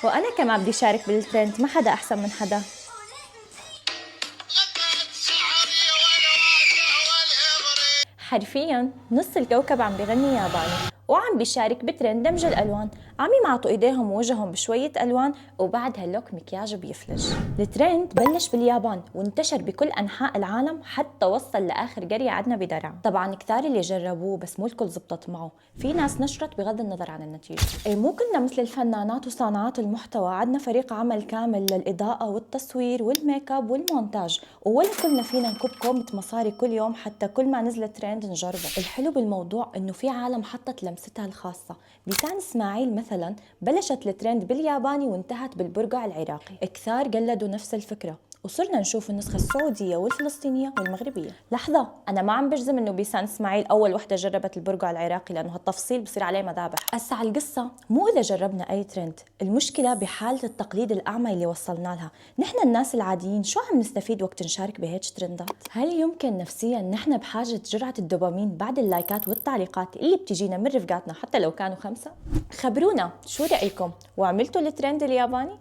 وأنا كمان بدي شارك بالترند، ما حدا أحسن من حدا. حرفيا نص الكوكب عم بغني ياباني وعم بيشارك بترند دمج الالوان، عم يمعطوا ايديهم ووجههم بشويه الوان وبعد هاللوك مكياج بيفلج. الترند بلش باليابان وانتشر بكل انحاء العالم حتى وصل لاخر قريه عندنا بدرعا. طبعا كتار اللي جربوه بس مو الكل زبطت معه، في ناس نشرت بغض النظر عن النتيجه. اي مو كلنا مثل الفنانات وصانعات المحتوى، عندنا فريق عمل كامل للاضاءه والتصوير والميك اب والمونتاج، ولا كلنا فينا نكب كومة مصاري كل يوم حتى كل ما نزل ترند نجربه. الحلو بالموضوع انه في عالم حطت لمستها الخاصه. بيسان اسماعيل مثلا بلشت الترند بالياباني وانتهت بالبرقع العراقي، كثار قلدوا نفس الفكره وصرنا نشوف النسخة السعودية والفلسطينية والمغربية. لحظة، أنا ما عم بجزم إنه بيسان إسماعيل أول وحدة جربت البرقع العراقي، لأنه هالتفصيل بصير عليه مذابح. هسا على القصة مو إذا جربنا أي ترند، المشكلة بحالة التقليد الأعمى اللي وصلنا لها. نحن الناس العاديين شو عم نستفيد وقت نشارك بهيك ترندات؟ هل يمكن نفسيا نحن بحاجة جرعة الدوبامين بعد اللايكات والتعليقات اللي بتجينا من رفقاتنا حتى لو كانوا 5؟ خبرونا شو رأيكم، وعملتوا الترند الياباني؟